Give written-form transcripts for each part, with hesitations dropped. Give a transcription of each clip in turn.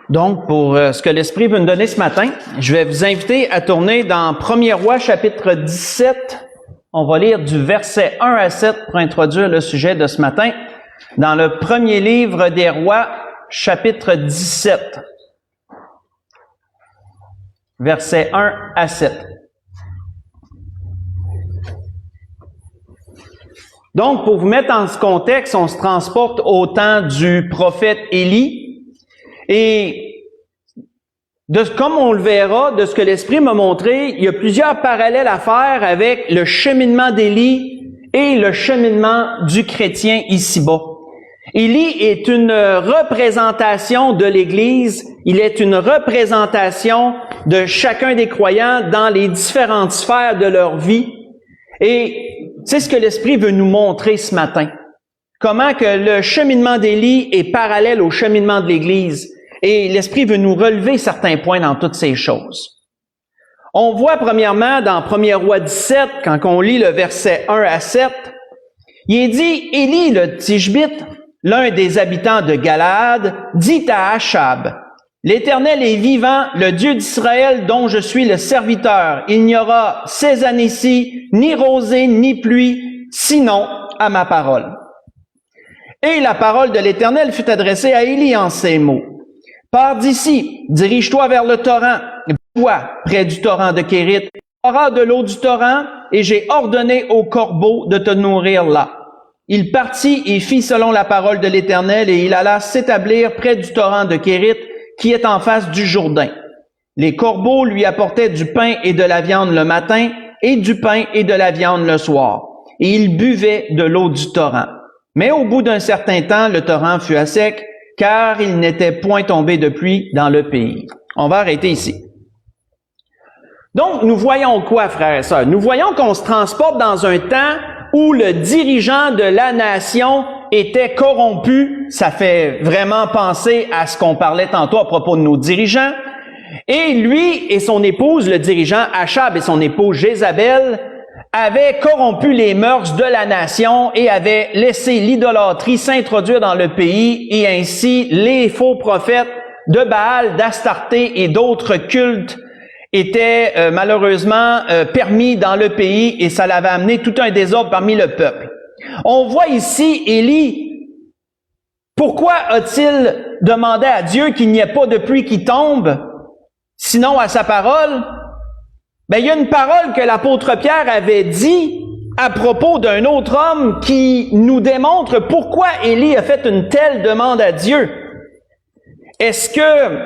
Donc, pour ce que l'Esprit veut nous donner ce matin, je vais vous inviter à tourner dans 1er Rois, chapitre 17. On va lire du verset 1 à 7 pour introduire le sujet de ce matin. Dans le premier livre des Rois, chapitre 17. Versets 1 à 7. Donc, pour vous mettre dans ce contexte, on se transporte au temps du prophète Élie. Et comme on le verra, de ce que l'Esprit m'a montré, il y a plusieurs parallèles à faire avec le cheminement d'Élie et le cheminement du chrétien ici-bas. Élie est une représentation de l'Église, il est une représentation de chacun des croyants dans les différentes sphères de leur vie. Et c'est ce que l'Esprit veut nous montrer ce matin. Comment que le cheminement d'Élie est parallèle au cheminement de l'Église. Et l'Esprit veut nous relever certains points dans toutes ces choses. On voit premièrement dans 1er Roi 17, quand on lit le verset 1 à 7, il est dit, Élie le Tishbite, l'un des habitants de Galaad, dit à Achab, « L'Éternel est vivant, le Dieu d'Israël dont je suis le serviteur. Il n'y aura ces années-ci ni rosée ni pluie, sinon à ma parole. » Et la parole de l'Éternel fut adressée à Élie en ces mots. « Pars d'ici, dirige-toi vers le torrent, bois près du torrent de Kérit, tu auras de l'eau du torrent, et j'ai ordonné aux corbeaux de te nourrir là. » Il partit et fit selon la parole de l'Éternel, et il alla s'établir près du torrent de Kérit, qui est en face du Jourdain. Les corbeaux lui apportaient du pain et de la viande le matin, et du pain et de la viande le soir. Et il buvait de l'eau du torrent. Mais au bout d'un certain temps, le torrent fut à sec, car il n'était point tombé de pluie dans le pays. On va arrêter ici. Donc, nous voyons quoi, frères et sœurs? Nous voyons qu'on se transporte dans un temps où le dirigeant de la nation était corrompu. Ça fait vraiment penser à ce qu'on parlait tantôt à propos de nos dirigeants. Et lui et son épouse, le dirigeant Achab et son épouse Jézabel, avaient corrompu les mœurs de la nation et avaient laissé l'idolâtrie s'introduire dans le pays, et ainsi les faux prophètes de Baal, d'Astarté et d'autres cultes étaient malheureusement permis dans le pays, et ça l'avait amené tout un désordre parmi le peuple. On voit ici Élie. Pourquoi a-t-il demandé à Dieu qu'il n'y ait pas de pluie qui tombe, sinon à sa parole? Ben, il y a une parole que l'apôtre Pierre avait dit à propos d'un autre homme qui nous démontre pourquoi Élie a fait une telle demande à Dieu. Est-ce que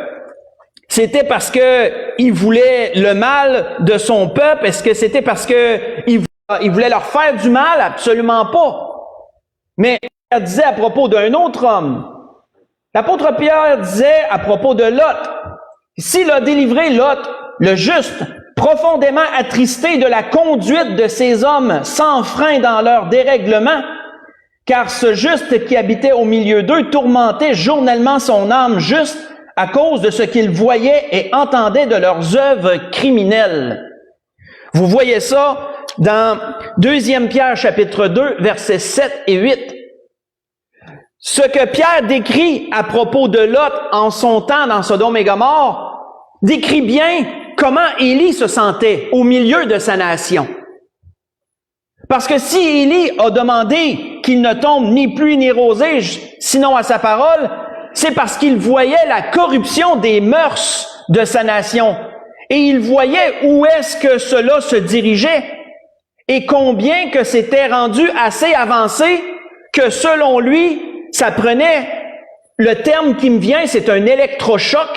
c'était parce que il voulait le mal de son peuple? Est-ce que c'était parce que il voulait leur faire du mal? Absolument pas. Mais Pierre disait à propos d'un autre homme. L'apôtre Pierre disait à propos de Lot. S'il a délivré Lot, le juste, profondément attristé de la conduite de ces hommes sans frein dans leur dérèglement, car ce juste qui habitait au milieu d'eux tourmentait journellement son âme juste à cause de ce qu'il voyait et entendait de leurs œuvres criminelles. Vous voyez ça dans 2 Pierre chapitre 2, versets 7 et 8. Ce que Pierre décrit à propos de Lot en son temps dans Sodome et Gomorrhe décrit bien comment Élie se sentait au milieu de sa nation. Parce que si Élie a demandé qu'il ne tombe ni pluie ni rosée, sinon à sa parole, c'est parce qu'il voyait la corruption des mœurs de sa nation. Et il voyait où est-ce que cela se dirigeait et combien que c'était rendu assez avancé que selon lui, ça prenait, le terme qui me vient, c'est un électrochoc.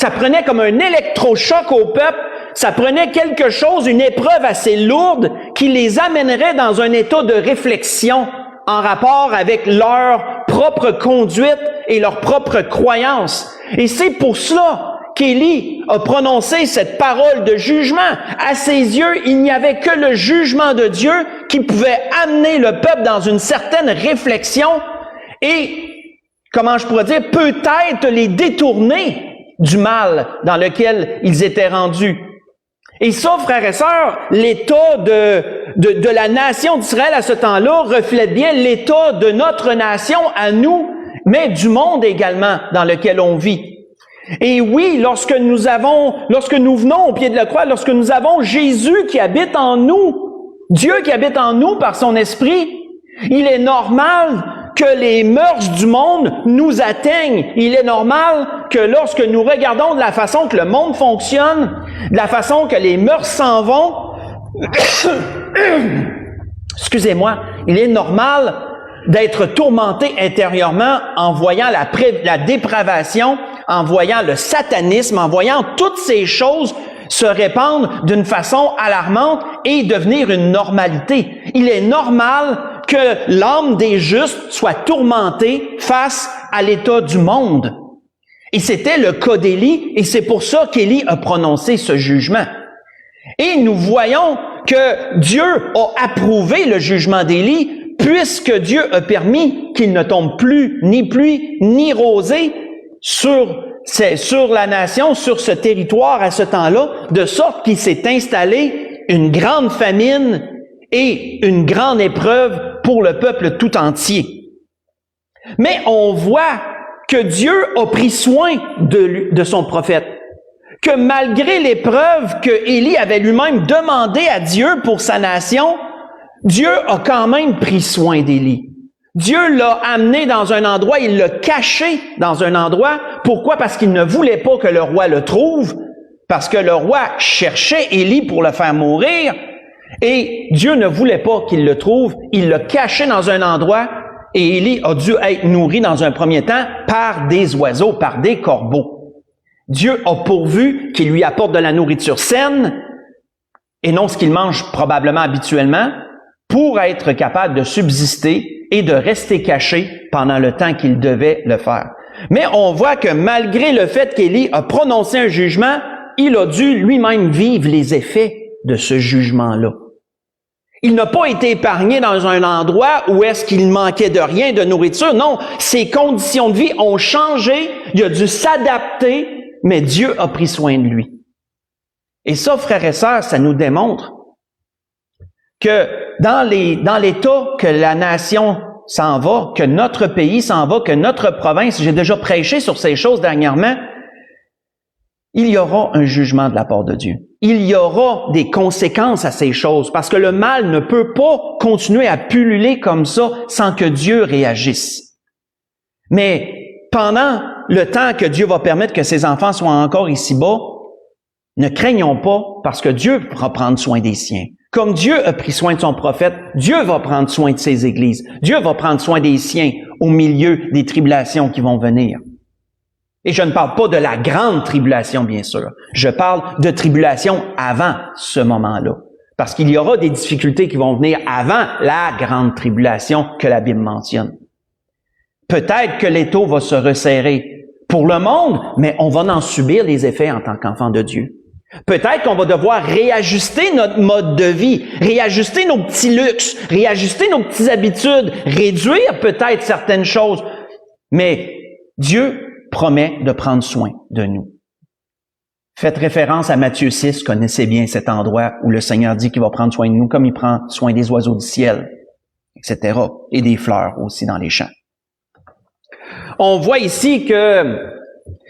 Ça prenait comme un électrochoc au peuple. Ça prenait quelque chose, une épreuve assez lourde qui les amènerait dans un état de réflexion en rapport avec leur propre conduite et leur propre croyance. Et c'est pour cela qu'Élie a prononcé cette parole de jugement. À ses yeux, il n'y avait que le jugement de Dieu qui pouvait amener le peuple dans une certaine réflexion et, comment je pourrais dire, peut-être les détourner du mal dans lequel ils étaient rendus. Et ça, frères et sœurs, l'état de la nation d'Israël à ce temps-là reflète bien l'état de notre nation à nous mais du monde également dans lequel on vit. Et oui, lorsque nous venons au pied de la croix, lorsque nous avons Jésus qui habite en nous, Dieu qui habite en nous par son esprit, il est normal que les mœurs du monde nous atteignent. Il est normal que lorsque nous regardons de la façon que le monde fonctionne, de la façon que les mœurs s'en vont, excusez-moi, il est normal d'être tourmenté intérieurement en voyant la dépravation, en voyant le satanisme, en voyant toutes ces choses se répandre d'une façon alarmante et devenir une normalité. Il est normal que l'âme des justes soit tourmentée face à l'état du monde. Et c'était le cas d'Élie, et c'est pour ça qu'Élie a prononcé ce jugement. Et nous voyons que Dieu a approuvé le jugement d'Élie, puisque Dieu a permis qu'il ne tombe plus ni pluie ni rosée sur la nation, sur ce territoire à ce temps-là, de sorte qu'il s'est installé une grande famine et une grande épreuve pour le peuple tout entier. Mais on voit que Dieu a pris soin de son prophète, que malgré l'épreuve que Élie avait lui-même demandé à Dieu pour sa nation, Dieu a quand même pris soin d'Élie. Dieu l'a amené dans un endroit, il l'a caché dans un endroit. Pourquoi? Parce qu'il ne voulait pas que le roi le trouve, parce que le roi cherchait Élie pour le faire mourir, et Dieu ne voulait pas qu'il le trouve. Il l'a caché dans un endroit, et Élie a dû être nourri dans un premier temps par des oiseaux, par des corbeaux. Dieu a pourvu qu'il lui apporte de la nourriture saine, et non ce qu'il mange probablement habituellement, pour être capable de subsister et de rester caché pendant le temps qu'il devait le faire. Mais on voit que malgré le fait qu'Élie a prononcé un jugement, il a dû lui-même vivre les effets de ce jugement-là. Il n'a pas été épargné dans un endroit où est-ce qu'il manquait de rien, de nourriture. Non, ses conditions de vie ont changé, il a dû s'adapter, mais Dieu a pris soin de lui. Et ça, frères et sœurs, ça nous démontre que dans l'état que la nation s'en va, que notre pays s'en va, que notre province, j'ai déjà prêché sur ces choses dernièrement, il y aura un jugement de la part de Dieu. Il y aura des conséquences à ces choses, parce que le mal ne peut pas continuer à pulluler comme ça sans que Dieu réagisse. Mais pendant le temps que Dieu va permettre que ses enfants soient encore ici-bas, ne craignons pas, parce que Dieu va prendre soin des siens. Comme Dieu a pris soin de son prophète, Dieu va prendre soin de ses églises. Dieu va prendre soin des siens au milieu des tribulations qui vont venir. Et je ne parle pas de la grande tribulation, bien sûr. Je parle de tribulation avant ce moment-là. Parce qu'il y aura des difficultés qui vont venir avant la grande tribulation que la Bible mentionne. Peut-être que l'étau va se resserrer pour le monde, mais on va en subir les effets en tant qu'enfant de Dieu. Peut-être qu'on va devoir réajuster notre mode de vie, réajuster nos petits luxes, réajuster nos petites habitudes, réduire peut-être certaines choses. Mais Dieu promet de prendre soin de nous. Faites référence à Matthieu 6, connaissez bien cet endroit où le Seigneur dit qu'il va prendre soin de nous comme il prend soin des oiseaux du ciel, etc. Et des fleurs aussi dans les champs. On voit ici que,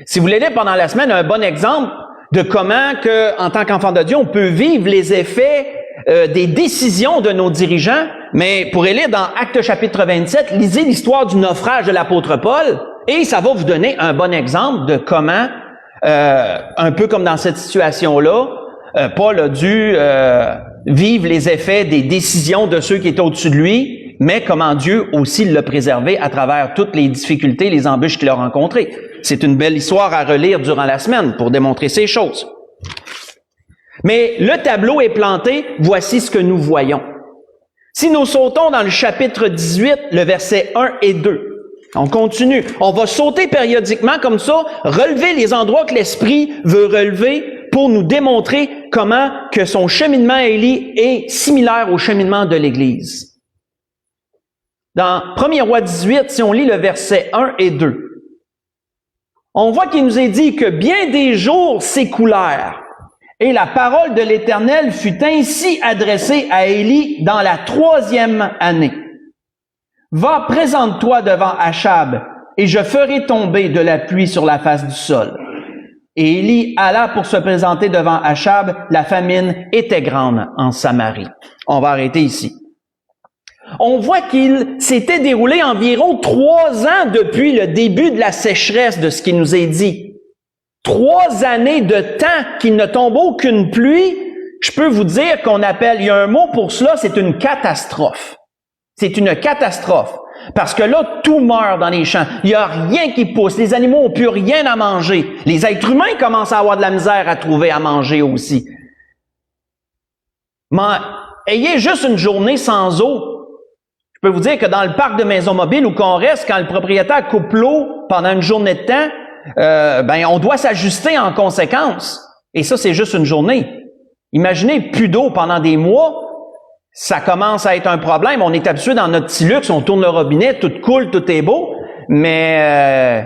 si vous voulez lire pendant la semaine, un bon exemple de comment que, en tant qu'enfant de Dieu, on peut vivre les effets des décisions de nos dirigeants. Mais pour lire dans Actes chapitre 27, lisez l'histoire du naufrage de l'apôtre Paul, et ça va vous donner un bon exemple de comment, un peu comme dans cette situation-là, Paul a dû vivre les effets des décisions de ceux qui étaient au-dessus de lui, mais comment Dieu aussi l'a préservé à travers toutes les difficultés, les embûches qu'il a rencontrées. C'est une belle histoire à relire durant la semaine pour démontrer ces choses. Mais le tableau est planté, voici ce que nous voyons. Si nous sautons dans le chapitre 18, le verset 1 et 2, on continue. On va sauter périodiquement comme ça, relever les endroits que l'Esprit veut relever pour nous démontrer comment que son cheminement à Élie est similaire au cheminement de l'Église. Dans 1er Roi 18, si on lit le verset 1 et 2, on voit qu'il nous est dit que bien des jours s'écoulèrent, et la parole de l'Éternel fut ainsi adressée à Élie dans la 3e année. Va, présente-toi devant Achab, et je ferai tomber de la pluie sur la face du sol. Et Élie alla pour se présenter devant Achab. La famine était grande en Samarie. On va arrêter ici. On voit qu'il s'était déroulé environ 3 ans depuis le début de la sécheresse de ce qui nous est dit. 3 années de temps qu'il ne tombe aucune pluie. Je peux vous dire qu'on appelle, il y a un mot pour cela, c'est une catastrophe. C'est une catastrophe. Parce que là, tout meurt dans les champs. Il n'y a rien qui pousse. Les animaux n'ont plus rien à manger. Les êtres humains commencent à avoir de la misère à trouver à manger aussi. Mais ayez juste une journée sans eau. Je peux vous dire que dans le parc de Maison Mobile où qu'on reste, quand le propriétaire coupe l'eau pendant une journée de temps, on doit s'ajuster en conséquence. Et ça, c'est juste une journée. Imaginez plus d'eau pendant des mois. Ça commence à être un problème. On est habitué dans notre petit luxe, on tourne le robinet, tout coule, tout est beau. Mais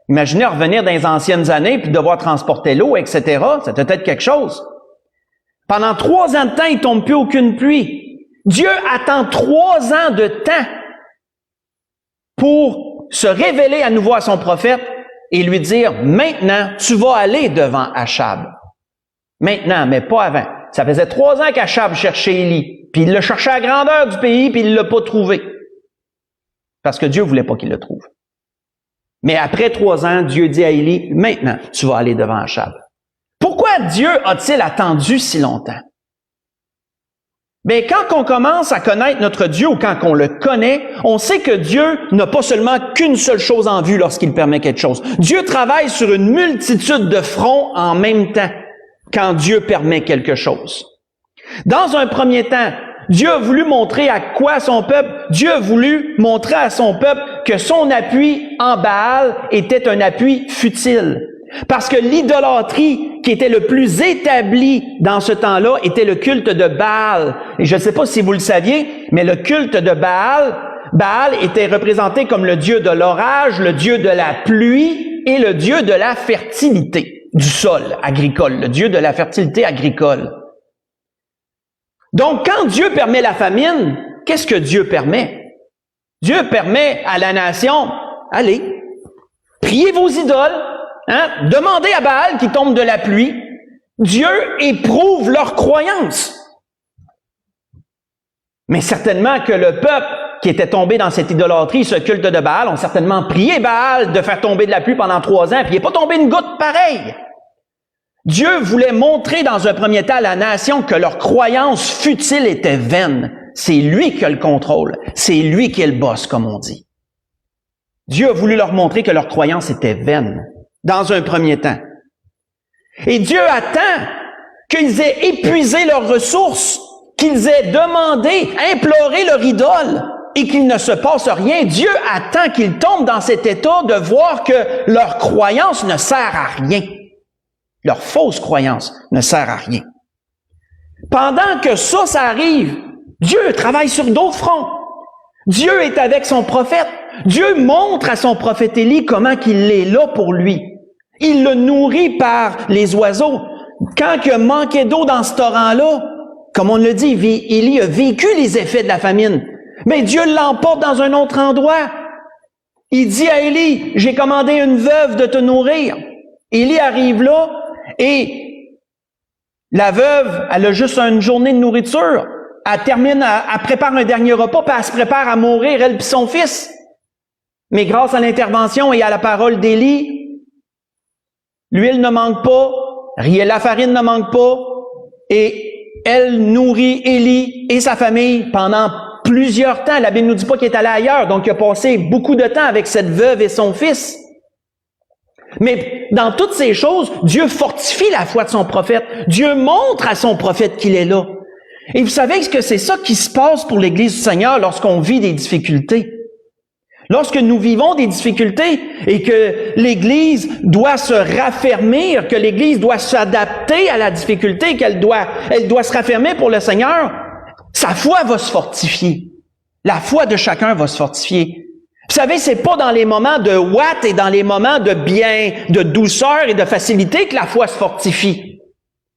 imaginez revenir dans les anciennes années puis devoir transporter l'eau, etc. Ça peut être quelque chose. Pendant 3 ans de temps, il ne tombe plus aucune pluie. Dieu attend 3 ans de temps pour se révéler à nouveau à son prophète et lui dire, maintenant, tu vas aller devant Achab. Maintenant, mais pas avant. Ça faisait 3 ans qu'Achab cherchait Élie. Puis il le cherchait à la grandeur du pays, puis il l'a pas trouvé. Parce que Dieu voulait pas qu'il le trouve. Mais après 3 ans, Dieu dit à Élie, maintenant, tu vas aller devant Achab. Pourquoi Dieu a-t-il attendu si longtemps? Bien, quand on commence à connaître notre Dieu ou quand on le connaît, on sait que Dieu n'a pas seulement qu'une seule chose en vue lorsqu'il permet quelque chose. Dieu travaille sur une multitude de fronts en même temps quand Dieu permet quelque chose. Dans un premier temps, Dieu a voulu montrer à quoi son peuple? Dieu a voulu montrer à son peuple que son appui en Baal était un appui futile. Parce que l'idolâtrie qui était le plus établie dans ce temps-là était le culte de Baal. Et je ne sais pas si vous le saviez, mais le culte de Baal était représenté comme le dieu de l'orage, le dieu de la pluie et le dieu de la fertilité du sol agricole, le dieu de la fertilité agricole. Donc, quand Dieu permet la famine, qu'est-ce que Dieu permet? Dieu permet à la nation, allez, priez vos idoles, demandez à Baal qui tombe de la pluie. Dieu éprouve leur croyance. Mais certainement que le peuple qui était tombé dans cette idolâtrie, ce culte de Baal, ont certainement prié Baal de faire tomber de la pluie pendant 3 ans, puis il n'est pas tombé une goutte pareille. Dieu voulait montrer dans un premier temps à la nation que leur croyance futile était vaine. C'est lui qui a le contrôle. C'est lui qui est le boss, comme on dit. Dieu a voulu leur montrer que leur croyance était vaine, dans un premier temps. Et Dieu attend qu'ils aient épuisé leurs ressources, qu'ils aient demandé, imploré leur idole, et qu'il ne se passe rien. Dieu attend qu'ils tombent dans cet état de voir que leur croyance ne sert à rien. Leur fausse croyance ne sert à rien. Pendant que ça arrive, Dieu travaille sur d'autres fronts. Dieu est avec son prophète. Dieu montre à son prophète Élie comment qu'il est là pour lui. Il le nourrit par les oiseaux. Quand il a manqué d'eau dans ce torrent-là, comme on le dit, Élie a vécu les effets de la famine. Mais Dieu l'emporte dans un autre endroit. Il dit à Élie, j'ai commandé une veuve de te nourrir. Élie arrive là, et la veuve, elle a juste une journée de nourriture. Elle termine, elle prépare un dernier repas, puis elle se prépare à mourir, elle puis son fils. Mais grâce à l'intervention et à la parole d'Élie, l'huile ne manque pas, la farine ne manque pas, et elle nourrit Élie et sa famille pendant plusieurs temps. La Bible ne nous dit pas qu'il est allé ailleurs, donc il a passé beaucoup de temps avec cette veuve et son fils. Mais dans toutes ces choses, Dieu fortifie la foi de son prophète. Dieu montre à son prophète qu'il est là. Et vous savez que c'est ça qui se passe pour l'Église du Seigneur lorsqu'on vit des difficultés. Lorsque nous vivons des difficultés et que l'Église doit se raffermir, que l'Église doit s'adapter à la difficulté, elle doit se raffermir pour le Seigneur, sa foi va se fortifier. La foi de chacun va se fortifier. Vous savez, c'est pas dans les moments de ouate et dans les moments de bien, de douceur et de facilité que la foi se fortifie.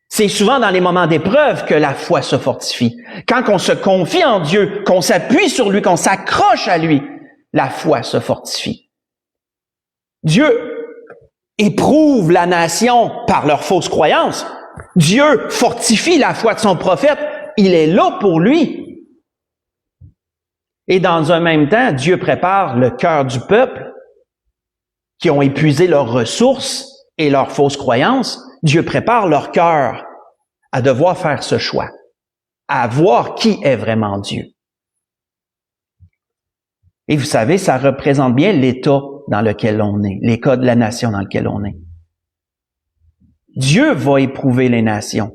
C'est souvent dans les moments d'épreuve que la foi se fortifie. Quand on se confie en Dieu, qu'on s'appuie sur lui, qu'on s'accroche à lui, la foi se fortifie. Dieu éprouve la nation par leurs fausses croyances. Dieu fortifie la foi de son prophète. Il est là pour lui. Et dans un même temps, Dieu prépare le cœur du peuple qui ont épuisé leurs ressources et leurs fausses croyances. Dieu prépare leur cœur à devoir faire ce choix, à voir qui est vraiment Dieu. Et vous savez, ça représente bien l'état dans lequel on est, l'état de la nation dans lequel on est. Dieu va éprouver les nations.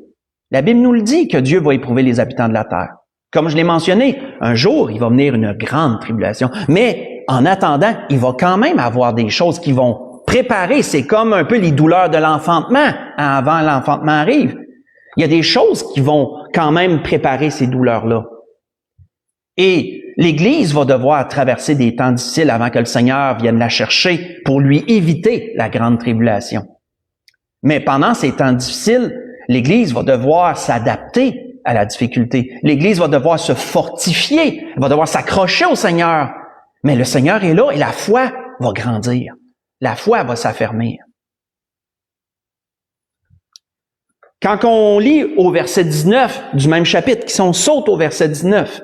La Bible nous le dit que Dieu va éprouver les habitants de la terre. Comme je l'ai mentionné, un jour, il va venir une grande tribulation. Mais en attendant, il va quand même avoir des choses qui vont préparer. C'est comme un peu les douleurs de l'enfantement avant l'enfantement arrive. Il y a des choses qui vont quand même préparer ces douleurs-là. Et l'Église va devoir traverser des temps difficiles avant que le Seigneur vienne la chercher pour lui éviter la grande tribulation. Mais pendant ces temps difficiles, l'Église va devoir s'adapter à la difficulté. L'Église va devoir se fortifier, elle va devoir s'accrocher au Seigneur. Mais le Seigneur est là et la foi va grandir. La foi va s'affermir. Quand on lit au verset 19 du même chapitre, qui on saute au verset 19,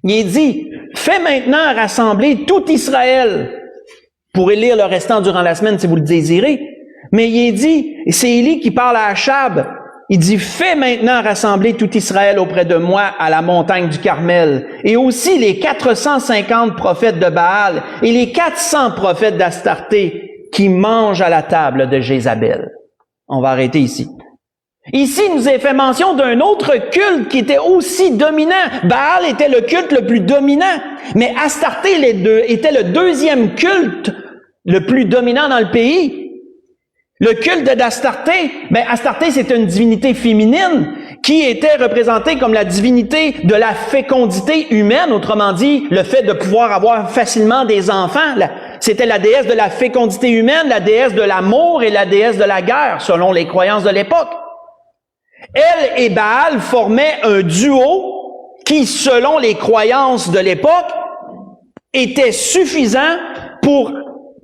il est dit, « Fais maintenant rassembler tout Israël. » Vous pourrez lire le restant durant la semaine si vous le désirez. Mais il est dit, et c'est Élie qui parle à Achab, il dit, « Fais maintenant rassembler tout Israël auprès de moi à la montagne du Carmel, et aussi les 450 prophètes de Baal et les 400 prophètes d'Astarté qui mangent à la table de Jézabel. » On va arrêter ici. Ici, il nous est fait mention d'un autre culte qui était aussi dominant. Baal était le culte le plus dominant, mais Astarté était le deuxième culte le plus dominant dans le pays. Le culte d'Astarté, Astarté, c'est une divinité féminine qui était représentée comme la divinité de la fécondité humaine, autrement dit, le fait de pouvoir avoir facilement des enfants. C'était la déesse de la fécondité humaine, la déesse de l'amour et la déesse de la guerre, selon les croyances de l'époque. Elle et Baal formaient un duo qui, selon les croyances de l'époque, était suffisant pour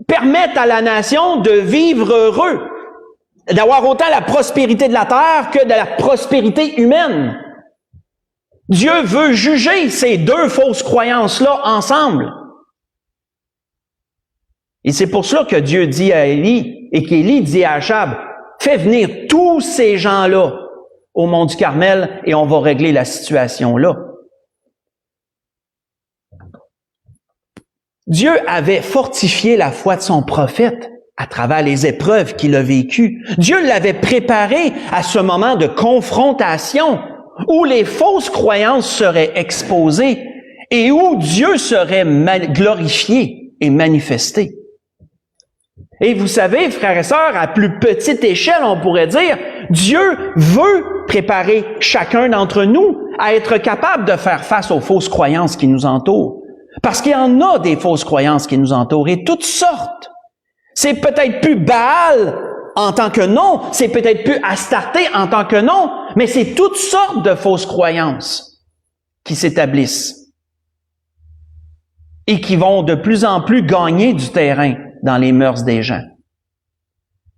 permettre à la nation de vivre heureux, d'avoir autant la prospérité de la terre que de la prospérité humaine. Dieu veut juger ces deux fausses croyances-là ensemble. Et c'est pour cela que Dieu dit à Élie, et qu'Élie dit à Achab, « Fais venir tous ces gens-là au mont du Carmel et on va régler la situation là. » Dieu avait fortifié la foi de son prophète à travers les épreuves qu'il a vécues. Dieu l'avait préparé à ce moment de confrontation où les fausses croyances seraient exposées et où Dieu serait glorifié et manifesté. Et vous savez, frères et sœurs, à plus petite échelle, on pourrait dire, Dieu veut préparer chacun d'entre nous à être capable de faire face aux fausses croyances qui nous entourent. Parce qu'il y en a des fausses croyances qui nous entourent, et toutes sortes. C'est peut-être plus Baal en tant que nom, c'est peut-être plus Astarté en tant que nom, mais c'est toutes sortes de fausses croyances qui s'établissent et qui vont de plus en plus gagner du terrain dans les mœurs des gens.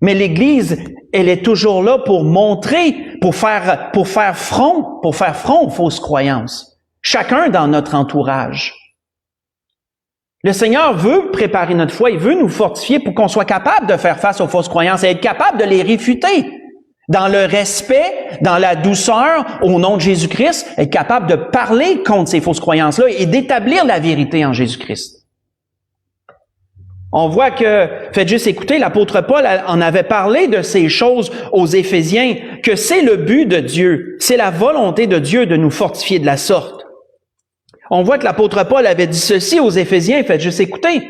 Mais l'Église, elle est toujours là pour montrer, pour faire front aux fausses croyances. Chacun dans notre entourage. Le Seigneur veut préparer notre foi, il veut nous fortifier pour qu'on soit capable de faire face aux fausses croyances et être capable de les réfuter. Dans le respect, dans la douceur, au nom de Jésus-Christ, être capable de parler contre ces fausses croyances-là et d'établir la vérité en Jésus-Christ. On voit que, faites juste écouter, l'apôtre Paul en avait parlé de ces choses aux Éphésiens, que c'est le but de Dieu, c'est la volonté de Dieu de nous fortifier de la sorte. On voit que l'apôtre Paul avait dit ceci aux Éphésiens, faites juste écouter.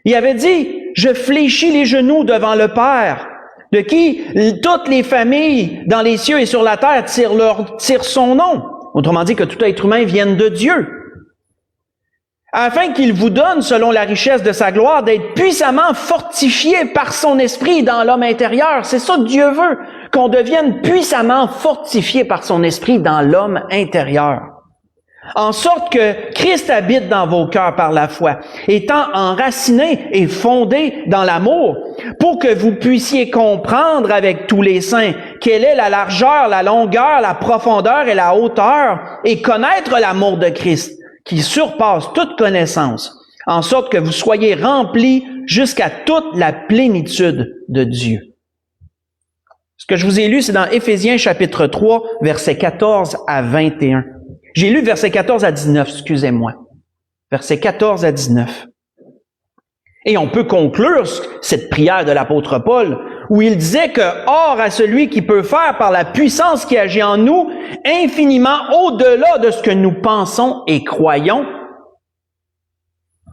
Il avait dit, « Je fléchis les genoux devant le Père, de qui toutes les familles dans les cieux et sur la terre tirent son nom. » Autrement dit, que tout être humain vienne de Dieu. Afin qu'il vous donne, selon la richesse de sa gloire, d'être puissamment fortifié par son esprit dans l'homme intérieur. C'est ça que Dieu veut, qu'on devienne puissamment fortifié par son esprit dans l'homme intérieur. en sorte que Christ habite dans vos cœurs par la foi, étant enraciné et fondé dans l'amour, pour que vous puissiez comprendre avec tous les saints quelle est la largeur, la longueur, la profondeur et la hauteur, et connaître l'amour de Christ, qui surpasse toute connaissance, en sorte que vous soyez remplis jusqu'à toute la plénitude de Dieu. Ce que je vous ai lu, c'est dans Éphésiens chapitre 3, versets 14 à 21. J'ai lu versets 14 à 19, excusez-moi. Versets 14 à 19. Et on peut conclure cette prière de l'apôtre Paul, où il disait que « Or à celui qui peut faire par la puissance qui agit en nous, infiniment au-delà de ce que nous pensons et croyons,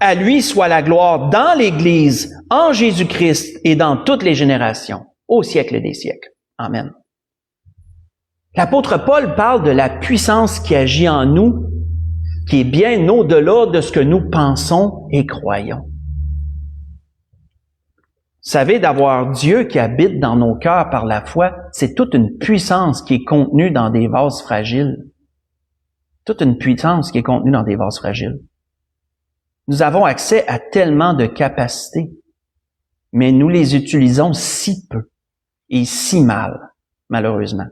à lui soit la gloire dans l'Église, en Jésus-Christ et dans toutes les générations, au siècle des siècles. Amen. » L'apôtre Paul parle de la puissance qui agit en nous, qui est bien au-delà de ce que nous pensons et croyons. Vous savez, d'avoir Dieu qui habite dans nos cœurs par la foi, c'est toute une puissance qui est contenue dans des vases fragiles. Toute une puissance qui est contenue dans des vases fragiles. Nous avons accès à tellement de capacités, mais nous les utilisons si peu et si mal, malheureusement.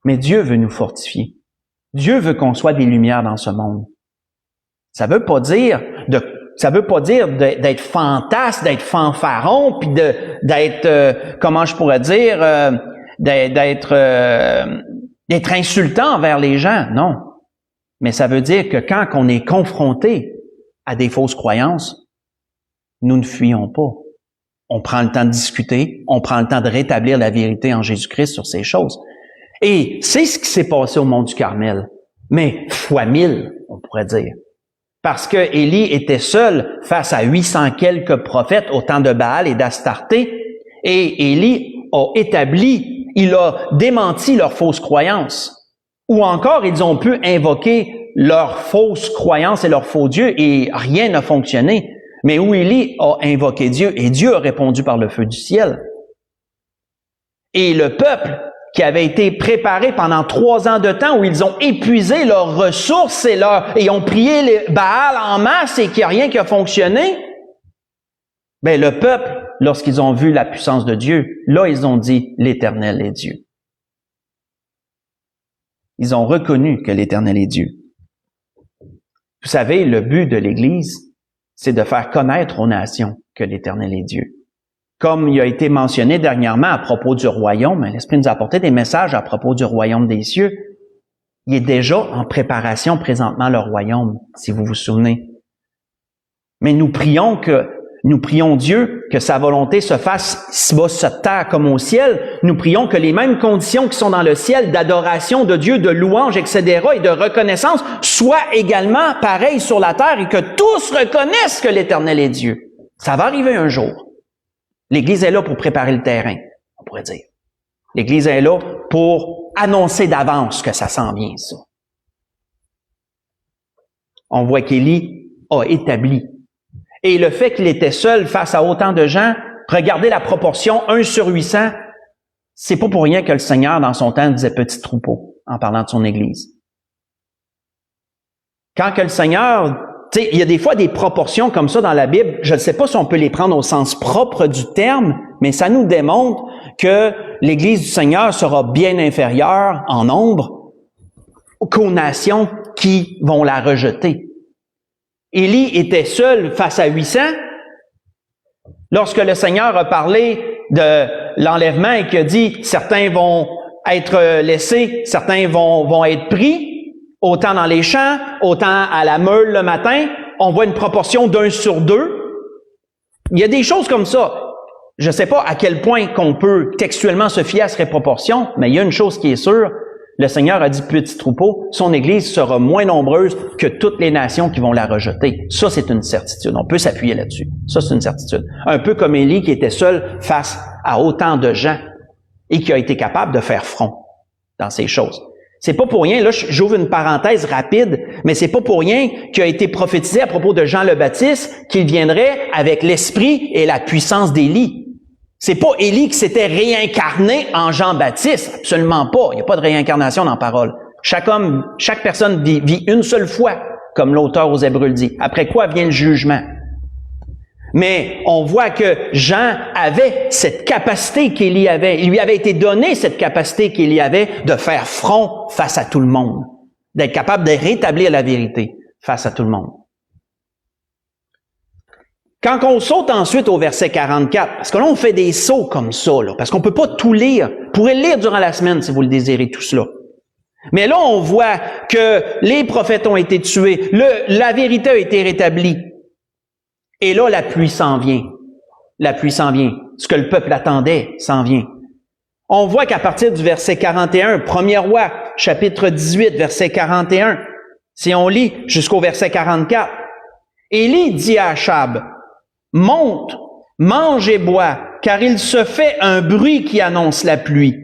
Mais Dieu veut nous fortifier. Dieu veut qu'on soit des lumières dans ce monde. Ça veut pas dire d'être fantasque, d'être fanfaron, puis d'être comment je pourrais dire d'être insultant envers les gens, non. Mais ça veut dire que quand on est confronté à des fausses croyances, nous ne fuyons pas. On prend le temps de discuter, on prend le temps de rétablir la vérité en Jésus-Christ sur ces choses. Et c'est ce qui s'est passé au mont du Carmel, mais fois 1000, on pourrait dire. Parce que Élie était seul face à 800 quelques prophètes au temps de Baal et d'Astarté, et Élie il a démenti leurs fausses croyances. Ou encore, ils ont pu invoquer leurs fausses croyances et leurs faux dieux, et rien n'a fonctionné. Mais où Élie a invoqué Dieu, et Dieu a répondu par le feu du ciel. Et le peuple, qui avait été préparé pendant 3 ans de temps où ils ont épuisé leurs ressources et ont prié les Baal en masse et qu'il n'y a rien qui a fonctionné, ben le peuple, lorsqu'ils ont vu la puissance de Dieu, là ils ont dit « l'Éternel est Dieu ». Ils ont reconnu que l'Éternel est Dieu. Vous savez, le but de l'Église, c'est de faire connaître aux nations que l'Éternel est Dieu. Comme il a été mentionné dernièrement à propos du royaume, l'Esprit nous a apporté des messages à propos du royaume des cieux. Il est déjà en préparation présentement le royaume, si vous vous souvenez. Mais nous prions Dieu que sa volonté se fasse ici-bas sur terre comme au ciel. Nous prions que les mêmes conditions qui sont dans le ciel d'adoration de Dieu, de louange, etc. et de reconnaissance soient également pareilles sur la terre et que tous reconnaissent que l'Éternel est Dieu. Ça va arriver un jour. L'Église est là pour préparer le terrain, on pourrait dire. L'Église est là pour annoncer d'avance que ça s'en vient, ça. On voit qu'Élie a établi. Et le fait qu'il était seul face à autant de gens, regardez la proportion 1 sur 800, c'est pas pour rien que le Seigneur, dans son temps, disait petit troupeau, en parlant de son Église. Quand que le Seigneur... Tu sais, il y a des fois des proportions comme ça dans la Bible. Je ne sais pas si on peut les prendre au sens propre du terme, mais ça nous démontre que l'Église du Seigneur sera bien inférieure en nombre qu'aux nations qui vont la rejeter. Élie était seul face à 800. Lorsque le Seigneur a parlé de l'enlèvement et qu'il a dit « certains vont être laissés, certains vont être pris », autant dans les champs, autant à la meule le matin, on voit une proportion d'1 sur 2. Il y a des choses comme ça. Je ne sais pas à quel point qu'on peut textuellement se fier à ces proportions, mais il y a une chose qui est sûre, le Seigneur a dit petit troupeau, son Église sera moins nombreuse que toutes les nations qui vont la rejeter. Ça, c'est une certitude. On peut s'appuyer là-dessus. Ça, c'est une certitude. Un peu comme Élie qui était seul face à autant de gens et qui a été capable de faire front dans ces choses. C'est pas pour rien, là, j'ouvre une parenthèse rapide, mais c'est pas pour rien qu'il a été prophétisé à propos de Jean le Baptiste qu'il viendrait avec l'esprit et la puissance d'Élie. C'est pas Élie qui s'était réincarné en Jean-Baptiste. Absolument pas. Il n'y a pas de réincarnation dans la parole. Chaque personne vit une seule fois, comme l'auteur aux Hébreux le dit. Après quoi vient le jugement. Mais on voit que Jean avait cette capacité qu'Élie avait. Il lui avait été donné cette capacité qu'Élie avait de faire front face à tout le monde. D'être capable de rétablir la vérité face à tout le monde. Quand on saute ensuite au verset 44, parce que là on fait des sauts comme ça, là, parce qu'on peut pas tout lire. Vous pourrez le lire durant la semaine si vous le désirez, tout cela. Mais là on voit que les prophètes ont été tués, la vérité a été rétablie. Et là la pluie s'en vient. La pluie s'en vient. Ce que le peuple attendait s'en vient. On voit qu'à partir du verset 41, 1er roi, chapitre 18, verset 41, si on lit jusqu'au verset 44, Élie dit à Achab, « Monte, mange et bois, car il se fait un bruit qui annonce la pluie. »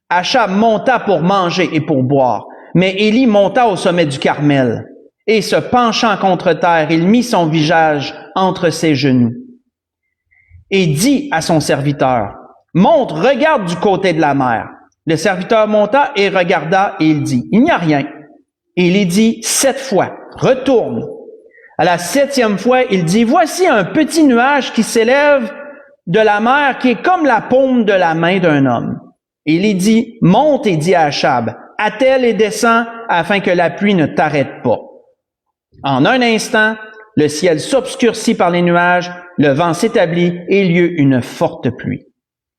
Achab monta pour manger et pour boire, mais Élie monta au sommet du Carmel, et se penchant contre terre, il mit son visage entre ses genoux, et dit à son serviteur, « Monte, regarde du côté de la mer. » Le serviteur monta et regarda, et il dit, « Il n'y a rien. » Et il dit 7 fois, « Retourne. » À la 7e fois, il dit, « Voici un petit nuage qui s'élève de la mer, qui est comme la paume de la main d'un homme. » Et il dit, « Monte et dis à Achab, attelle et descends, afin que la pluie ne t'arrête pas. » En un instant, le ciel s'obscurcit par les nuages, le vent s'établit et il y eut une forte pluie.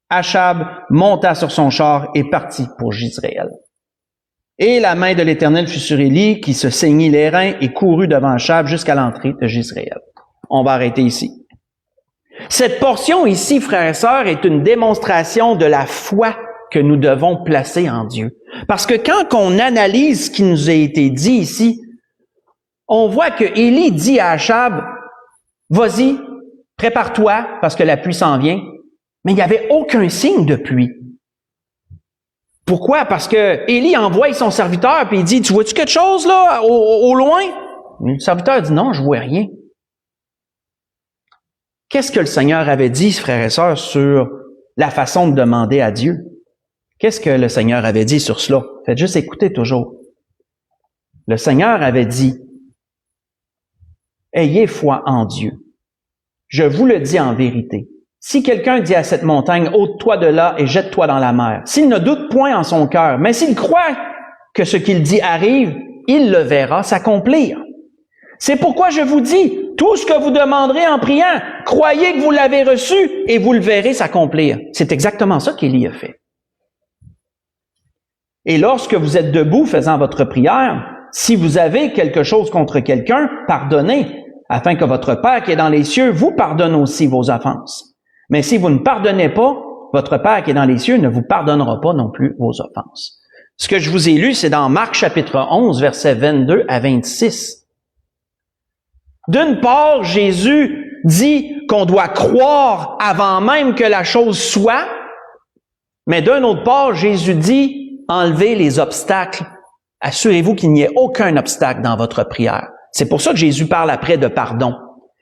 Achab monta sur son char et partit pour Jizréel. Et la main de l'Éternel fut sur Élie, qui se saignit les reins et courut devant Achab jusqu'à l'entrée de Jizréel. On va arrêter ici. Cette portion ici, frères et sœurs, est une démonstration de la foi que nous devons placer en Dieu. Parce que quand on analyse ce qui nous a été dit ici, on voit que Élie dit à Achab, « Vas-y, prépare-toi, parce que la pluie s'en vient. » Mais il n'y avait aucun signe de pluie. Pourquoi? Parce que Élie envoie son serviteur puis il dit, « Tu vois-tu quelque chose là, au loin? » Le serviteur dit, « Non, je vois rien. » Qu'est-ce que le Seigneur avait dit, frères et sœurs, sur la façon de demander à Dieu? Qu'est-ce que le Seigneur avait dit sur cela? Faites juste écouter toujours. Le Seigneur avait dit, « Ayez foi en Dieu. Je vous le dis en vérité. Si quelqu'un dit à cette montagne, ôte-toi de là et jette-toi dans la mer, s'il ne doute point en son cœur, mais s'il croit que ce qu'il dit arrive, il le verra s'accomplir. C'est pourquoi je vous dis, tout ce que vous demanderez en priant, croyez que vous l'avez reçu et vous le verrez s'accomplir. » C'est exactement ça qu'Élie a fait. Et lorsque vous êtes debout faisant votre prière, si vous avez quelque chose contre quelqu'un, pardonnez, afin que votre Père qui est dans les cieux vous pardonne aussi vos offenses. Mais si vous ne pardonnez pas, votre Père qui est dans les cieux ne vous pardonnera pas non plus vos offenses. Ce que je vous ai lu, c'est dans Marc chapitre 11, versets 22 à 26. D'une part, Jésus dit qu'on doit croire avant même que la chose soit, mais d'un autre part, Jésus dit, enlevez les obstacles. Assurez-vous qu'il n'y ait aucun obstacle dans votre prière. C'est pour ça que Jésus parle après de pardon.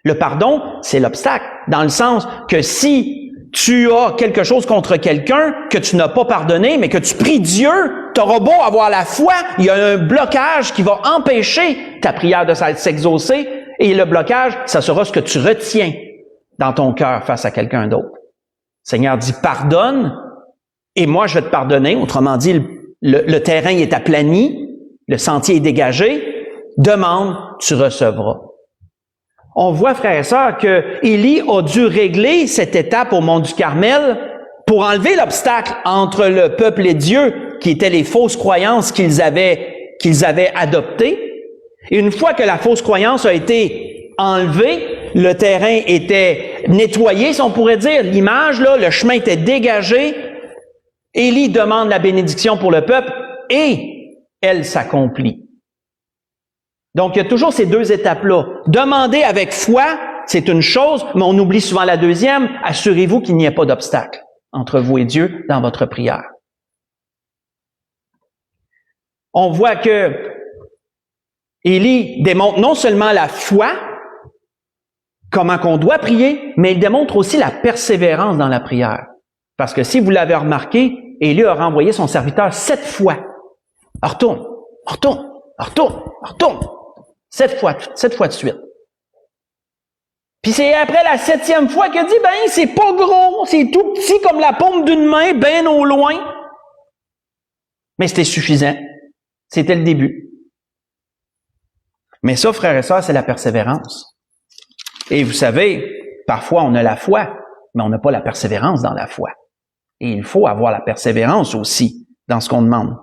Le pardon, c'est l'obstacle, dans le sens que si tu as quelque chose contre quelqu'un que tu n'as pas pardonné, mais que tu pries Dieu, tu auras beau avoir la foi, il y a un blocage qui va empêcher ta prière de s'exaucer, et le blocage, ça sera ce que tu retiens dans ton cœur face à quelqu'un d'autre. Le Seigneur dit, pardonne, et moi je vais te pardonner. Autrement dit, le terrain est aplani, le sentier est dégagé, demande, tu recevras. On voit, frères et sœurs, que Élie a dû régler cette étape au mont du Carmel pour enlever l'obstacle entre le peuple et Dieu, qui étaient les fausses croyances qu'ils avaient adoptées. Et une fois que la fausse croyance a été enlevée, le terrain était nettoyé, si on pourrait dire, l'image, là, le chemin était dégagé. Élie demande la bénédiction pour le peuple et elle s'accomplit. Donc, il y a toujours ces deux étapes-là. Demander avec foi, c'est une chose, mais on oublie souvent la deuxième. Assurez-vous qu'il n'y ait pas d'obstacle entre vous et Dieu dans votre prière. On voit que Élie démontre non seulement la foi, comment qu'on doit prier, mais il démontre aussi la persévérance dans la prière. Parce que si vous l'avez remarqué, Élie a renvoyé son serviteur 7 fois. Retourne, retourne, retourne, retourne. 7 fois de suite. Puis c'est après la 7e fois qu'il a dit, c'est pas gros, c'est tout petit comme la paume d'une main, bien au loin. Mais c'était suffisant. C'était le début. Mais ça, frères et sœurs, c'est la persévérance. Et vous savez, parfois on a la foi, mais on n'a pas la persévérance dans la foi. Et il faut avoir la persévérance aussi dans ce qu'on demande.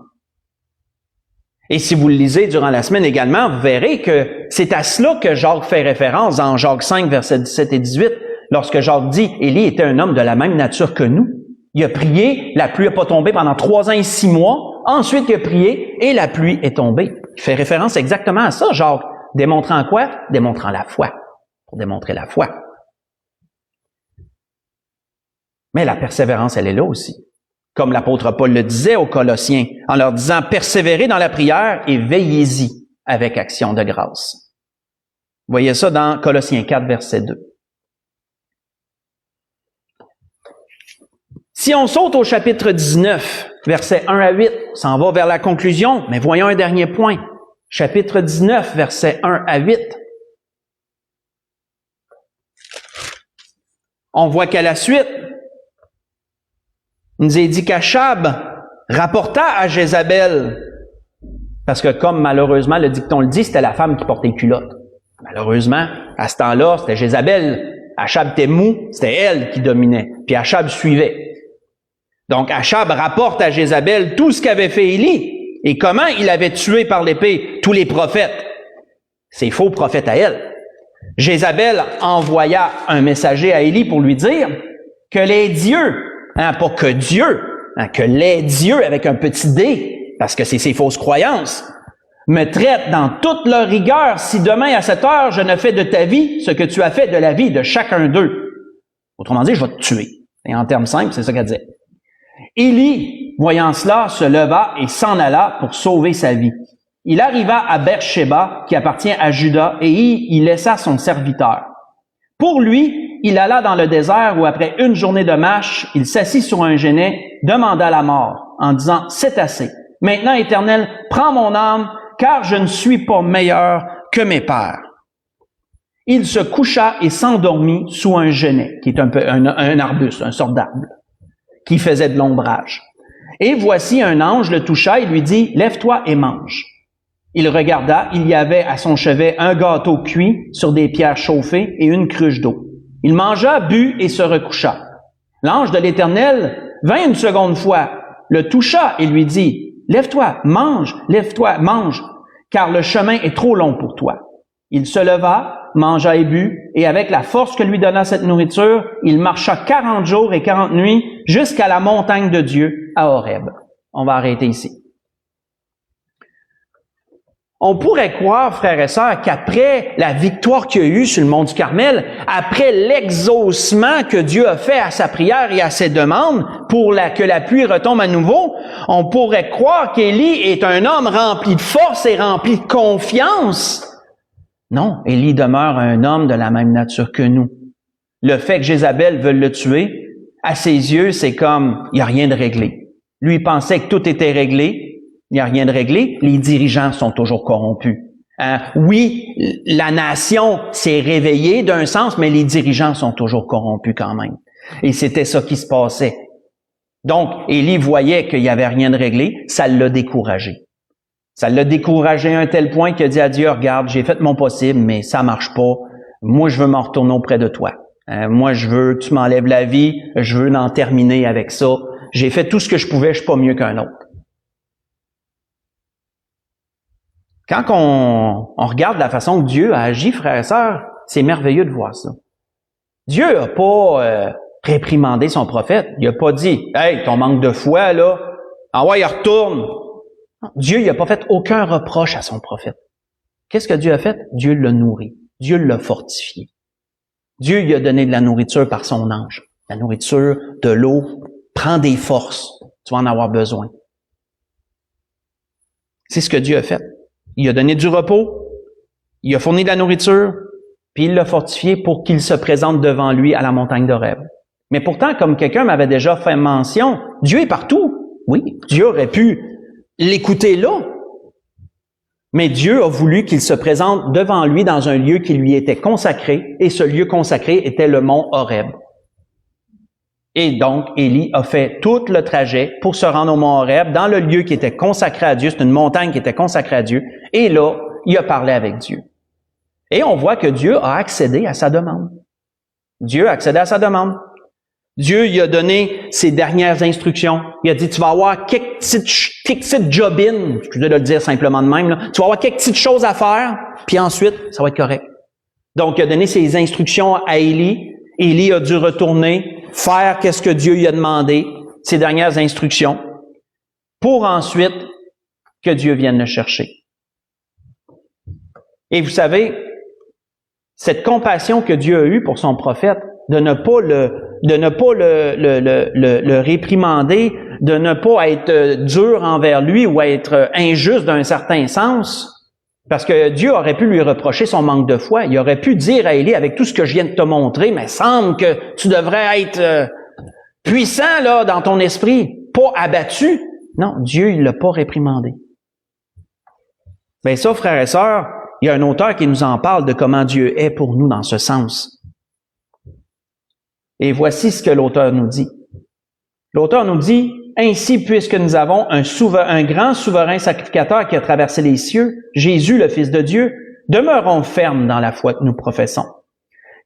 Et si vous le lisez durant la semaine également, vous verrez que c'est à cela que Jacques fait référence dans Jacques 5, versets 17 et 18, lorsque Jacques dit « Élie était un homme de la même nature que nous. Il a prié, la pluie n'a pas tombé pendant 3 ans et 6 mois. Ensuite, il a prié et la pluie est tombée. » Il fait référence exactement à ça, Jacques. Démontrant quoi? Démontrant la foi. Pour démontrer la foi. Mais la persévérance, elle est là aussi. Comme l'apôtre Paul le disait aux Colossiens, en leur disant « Persévérez dans la prière et veillez-y avec action de grâce. » Vous voyez ça dans Colossiens 4, verset 2. Si on saute au chapitre 19, versets 1 à 8, on s'en va vers la conclusion, mais voyons un dernier point. Chapitre 19, versets 1 à 8. On voit qu'à la suite, il nous est dit qu'Achab rapporta à Jézabel, parce que comme malheureusement le dicton le dit, c'était la femme qui portait les culottes. Malheureusement, à ce temps-là, c'était Jézabel. Achab était mou, c'était elle qui dominait. Puis Achab suivait. Donc Achab rapporte à Jézabel tout ce qu'avait fait Élie et comment il avait tué par l'épée tous les prophètes. Ces faux prophètes à elle. Jézabel envoya un messager à Élie pour lui dire que les dieux, pas que Dieu, que les dieux avec un petit d, parce que c'est ses fausses croyances, me traitent dans toute leur rigueur si demain à cette heure je ne fais de ta vie ce que tu as fait de la vie de chacun d'eux. Autrement dit, je vais te tuer. Et en termes simples, c'est ça qu'elle disait. Élie, voyant cela, se leva et s'en alla pour sauver sa vie. Il arriva à Beersheba, qui appartient à Juda, et y laissa son serviteur. Pour lui, il alla dans le désert où, après une journée de marche, il s'assit sur un genêt, demanda la mort, en disant « C'est assez. Maintenant, Éternel, prends mon âme, car je ne suis pas meilleur que mes pères. » Il se coucha et s'endormit sous un genêt, qui est un arbuste, un sort d'arbre, qui faisait de l'ombrage. Et voici un ange le toucha et lui dit « Lève-toi et mange. » Il regarda, il y avait à son chevet un gâteau cuit sur des pierres chauffées et une cruche d'eau. Il mangea, but et se recoucha. L'ange de l'Éternel vint une seconde fois, le toucha et lui dit « Lève-toi, mange, car le chemin est trop long pour toi. » Il se leva, mangea et but, et avec la force que lui donna cette nourriture, il marcha 40 jours et 40 nuits jusqu'à la montagne de Dieu, à Horeb. On va arrêter ici. On pourrait croire, frères et sœurs, qu'après la victoire qu'il y a eu sur le mont du Carmel, après l'exaucement que Dieu a fait à sa prière et à ses demandes pour que la pluie retombe à nouveau, on pourrait croire qu'Élie est un homme rempli de force et rempli de confiance. Non, Élie demeure un homme de la même nature que nous. Le fait que Jézabel veuille le tuer, à ses yeux, c'est comme, il n'y a rien de réglé. Lui, il pensait que tout était réglé. Il n'y a rien de réglé. Les dirigeants sont toujours corrompus. Oui, la nation s'est réveillée d'un sens, mais les dirigeants sont toujours corrompus quand même. Et c'était ça qui se passait. Donc, Élie voyait qu'il n'y avait rien de réglé, ça l'a découragé. Ça l'a découragé à un tel point qu'il a dit à Dieu, regarde, j'ai fait mon possible, mais ça marche pas. Moi, je veux m'en retourner auprès de toi. Moi, je veux que tu m'enlèves la vie, je veux en terminer avec ça. J'ai fait tout ce que je pouvais, je suis pas mieux qu'un autre. Quand on regarde la façon que Dieu a agi, frères et sœurs, c'est merveilleux de voir ça. Dieu n'a pas réprimandé son prophète. Il n'a pas dit « Hey, ton manque de foi, là, il retourne. » Dieu n'a pas fait aucun reproche à son prophète. Qu'est-ce que Dieu a fait? Dieu l'a nourri. Dieu l'a fortifié. Dieu lui a donné de la nourriture par son ange. La nourriture, de l'eau, prends des forces. Tu vas en avoir besoin. C'est ce que Dieu a fait. Il a donné du repos, il a fourni de la nourriture, puis il l'a fortifié pour qu'il se présente devant lui à la montagne d'Horeb. Mais pourtant, comme quelqu'un m'avait déjà fait mention, Dieu est partout. Oui, Dieu aurait pu l'écouter là. Mais Dieu a voulu qu'il se présente devant lui dans un lieu qui lui était consacré, et ce lieu consacré était le mont Horeb. Et donc, Élie a fait tout le trajet pour se rendre au mont Horeb, dans le lieu qui était consacré à Dieu. C'est une montagne qui était consacrée à Dieu. Et là, il a parlé avec Dieu. Et on voit que Dieu a accédé à sa demande. Dieu a accédé à sa demande. Dieu lui a donné ses dernières instructions. Il a dit, tu vas avoir quelques petites jobines, excusez de le dire simplement de même, là. Tu vas avoir quelques petites choses à faire, puis ensuite, ça va être correct. Donc, il a donné ses instructions à Élie. Élie a dû retourner, faire qu'est-ce que Dieu lui a demandé, ses dernières instructions, pour ensuite que Dieu vienne le chercher. Et vous savez, cette compassion que Dieu a eue pour son prophète, de ne pas le réprimander, de ne pas être dur envers lui ou être injuste d'un certain sens, parce que Dieu aurait pu lui reprocher son manque de foi. Il aurait pu dire à Élie, avec tout ce que je viens de te montrer, mais semble que tu devrais être puissant là dans ton esprit, pas abattu. Non, Dieu il l'a pas réprimandé. Ben ça, frères et sœurs, il y a un auteur qui nous en parle de comment Dieu est pour nous dans ce sens. Et voici ce que l'auteur nous dit. L'auteur nous dit, « Ainsi, puisque nous avons un grand souverain sacrificateur qui a traversé les cieux, Jésus, le Fils de Dieu, demeurons fermes dans la foi que nous professons.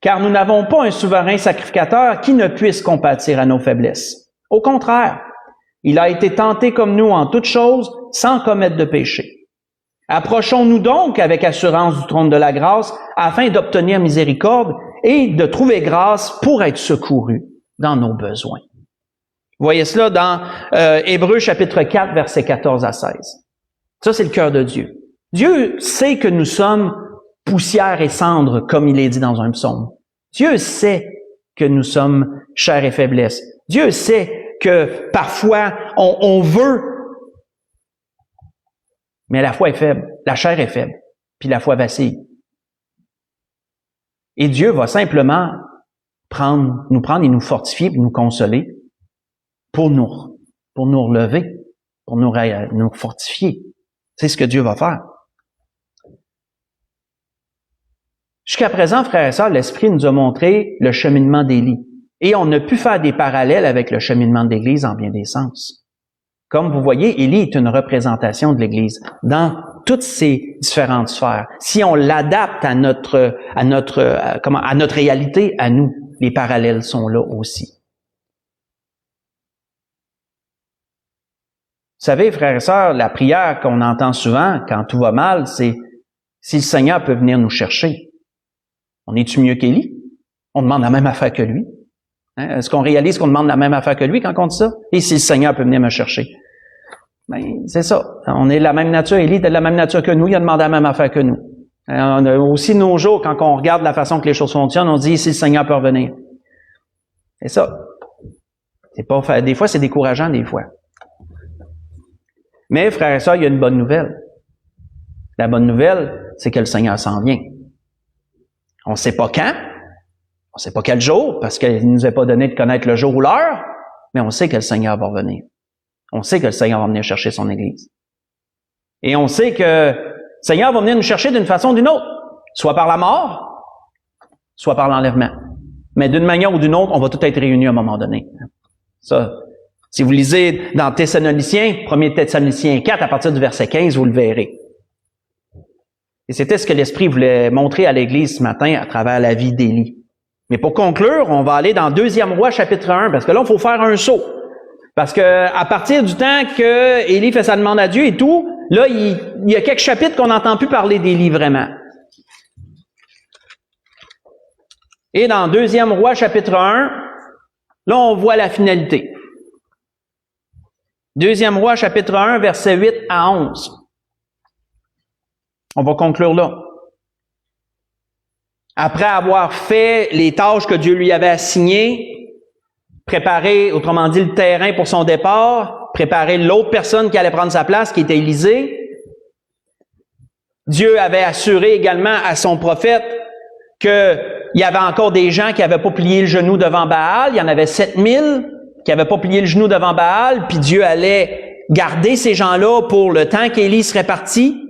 Car nous n'avons pas un souverain sacrificateur qui ne puisse compatir à nos faiblesses. Au contraire, il a été tenté comme nous en toutes choses, sans commettre de péché. Approchons-nous donc avec assurance du trône de la grâce, afin d'obtenir miséricorde et de trouver grâce pour être secourus dans nos besoins. » Vous voyez cela dans Hébreux chapitre 4, versets 14 à 16. Ça, c'est le cœur de Dieu. Dieu sait que nous sommes poussière et cendre, comme il est dit dans un psaume. Dieu sait que nous sommes chair et faiblesse. Dieu sait que parfois, on veut, mais la foi est faible, la chair est faible, puis la foi vacille. Et Dieu va simplement nous prendre et nous fortifier, et nous consoler pour nous relever, pour nous fortifier. C'est ce que Dieu va faire. Jusqu'à présent, frères et sœurs, l'Esprit nous a montré le cheminement d'Élie. Et on a pu faire des parallèles avec le cheminement de l'Église en bien des sens. Comme vous voyez, Élie est une représentation de l'Église dans toutes ces différentes sphères. Si on l'adapte à notre réalité, à nous, les parallèles sont là aussi. Vous savez, frères et sœurs, la prière qu'on entend souvent quand tout va mal, c'est si le Seigneur peut venir nous chercher. On est-tu mieux qu'Élie? On demande la même affaire que lui. Hein? Est-ce qu'on réalise qu'on demande la même affaire que lui quand on dit ça? Et si le Seigneur peut venir me chercher? Ben, c'est ça. On est de la même nature. Élie est de la même nature que nous. Il a demandé la même affaire que nous. On a aussi nos jours, quand on regarde la façon que les choses fonctionnent, on dit si le Seigneur peut revenir. C'est ça. C'est pas, des fois, c'est décourageant, des fois. Mais, frères et sœurs, il y a une bonne nouvelle. La bonne nouvelle, c'est que le Seigneur s'en vient. On ne sait pas quand, on ne sait pas quel jour, parce qu'il ne nous a pas donné de connaître le jour ou l'heure, mais on sait que le Seigneur va revenir. On sait que le Seigneur va venir chercher son Église. Et on sait que le Seigneur va venir nous chercher d'une façon ou d'une autre, soit par la mort, soit par l'enlèvement. Mais d'une manière ou d'une autre, on va tous être réunis à un moment donné. Ça, si vous lisez dans Thessaloniciens, 1 Thessaloniciens 4, à partir du verset 15, vous le verrez. Et c'était ce que l'Esprit voulait montrer à l'Église ce matin à travers la vie d'Élie. Mais pour conclure, on va aller dans 2 Rois chapitre 1, parce que là, il faut faire un saut. Parce que à partir du temps que Élie fait sa demande à Dieu et tout, là, il y a quelques chapitres qu'on n'entend plus parler d'Élie vraiment. Et dans 2 Rois chapitre 1, là, on voit la finalité. 2 Rois chapitre 1, versets 8 à 11. On va conclure là. Après avoir fait les tâches que Dieu lui avait assignées, préparer, autrement dit, le terrain pour son départ, préparer l'autre personne qui allait prendre sa place, qui était Élisée, Dieu avait assuré également à son prophète que il y avait encore des gens qui n'avaient pas plié le genou devant Baal. Il y en avait 7000 qui n'avaient pas plié le genou devant Baal, puis Dieu allait garder ces gens-là pour le temps qu'Élie serait parti.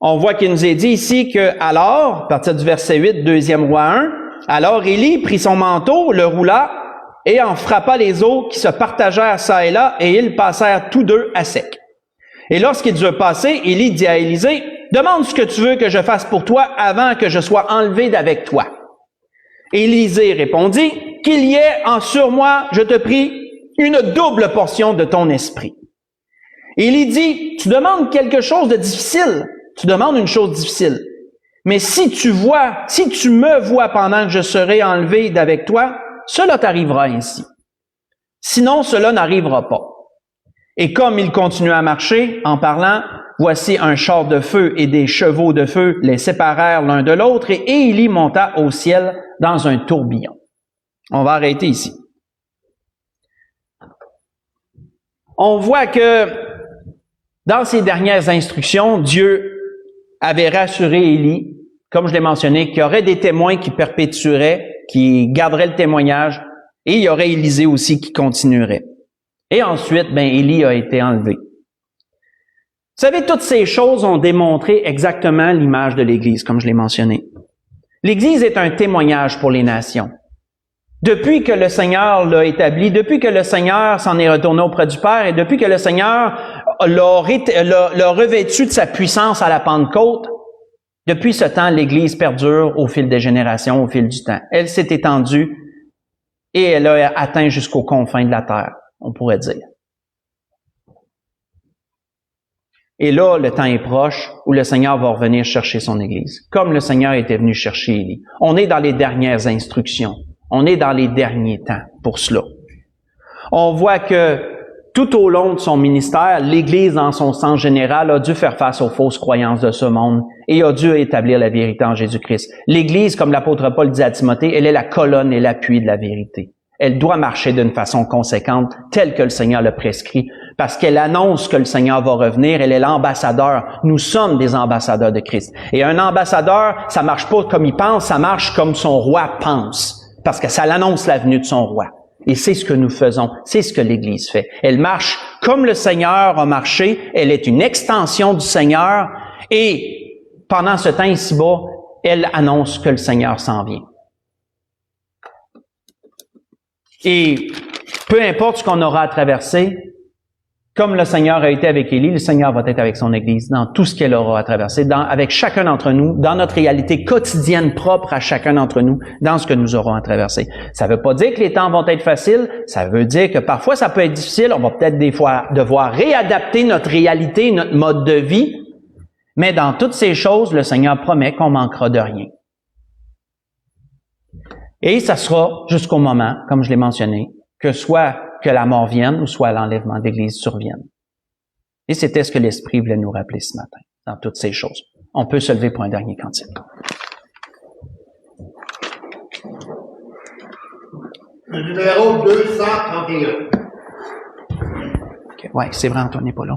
On voit qu'il nous est dit ici que alors, à partir du verset 8, 2e roi 1, alors Élie prit son manteau, le roula, et en frappa les eaux qui se partagèrent çà et là, et ils passèrent tous deux à sec. Et lorsqu'ils eurent passé, Élie dit à Élisée, « Demande ce que tu veux que je fasse pour toi avant que je sois enlevé d'avec toi. » Élisée répondit, « Qu'il y ait en sur moi, je te prie, une double portion de ton esprit. » Élie dit, « Tu demandes quelque chose de difficile. Tu demandes une chose difficile. Mais si tu me vois pendant que je serai enlevé d'avec toi, cela t'arrivera ainsi. Sinon, cela n'arrivera pas. » Et comme il continuait à marcher, en parlant, voici un char de feu et des chevaux de feu les séparèrent l'un de l'autre, et Élie monta au ciel dans un tourbillon. On va arrêter ici. On voit que dans ses dernières instructions, Dieu avait rassuré Élie, comme je l'ai mentionné, qu'il y aurait des témoins qui perpétueraient, qui garderaient le témoignage, et il y aurait Élisée aussi qui continuerait. Et ensuite, Élie a été enlevé. Vous savez, toutes ces choses ont démontré exactement l'image de l'Église, comme je l'ai mentionné. L'Église est un témoignage pour les nations. Depuis que le Seigneur l'a établi, depuis que le Seigneur s'en est retourné auprès du Père, et depuis que le Seigneur l'a revêtu de sa puissance à la Pentecôte, depuis ce temps, l'Église perdure au fil des générations, au fil du temps. Elle s'est étendue et elle a atteint jusqu'aux confins de la terre, on pourrait dire. Et là, le temps est proche où le Seigneur va revenir chercher son Église, comme le Seigneur était venu chercher Élie. On est dans les dernières instructions. On est dans les derniers temps pour cela. On voit que tout au long de son ministère, l'Église, dans son sens général, a dû faire face aux fausses croyances de ce monde et a dû établir la vérité en Jésus-Christ. L'Église, comme l'apôtre Paul dit à Timothée, elle est la colonne et l'appui de la vérité. Elle doit marcher d'une façon conséquente, telle que le Seigneur le prescrit, parce qu'elle annonce que le Seigneur va revenir, elle est l'ambassadeur. Nous sommes des ambassadeurs de Christ. Et un ambassadeur, ça marche pas comme il pense, ça marche comme son roi pense, parce que ça l'annonce la venue de son roi. Et c'est ce que nous faisons, c'est ce que l'Église fait. Elle marche comme le Seigneur a marché, elle est une extension du Seigneur, et pendant ce temps ici-bas, elle annonce que le Seigneur s'en vient. Et peu importe ce qu'on aura à traverser, comme le Seigneur a été avec Élie, le Seigneur va être avec son Église dans tout ce qu'elle aura à traverser, avec chacun d'entre nous, dans notre réalité quotidienne propre à chacun d'entre nous, dans ce que nous aurons à traverser. Ça ne veut pas dire que les temps vont être faciles, ça veut dire que parfois ça peut être difficile, on va peut-être des fois devoir réadapter notre réalité, notre mode de vie, mais dans toutes ces choses, le Seigneur promet qu'on manquera de rien. Et ça sera jusqu'au moment, comme je l'ai mentionné, que soit que la mort vienne ou soit l'enlèvement de l'Église survienne. Et c'était ce que l'Esprit voulait nous rappeler ce matin, dans toutes ces choses. On peut se lever pour un dernier cantique. Le numéro 231. Okay. Ouais, c'est vrai, Antoine n'est pas là.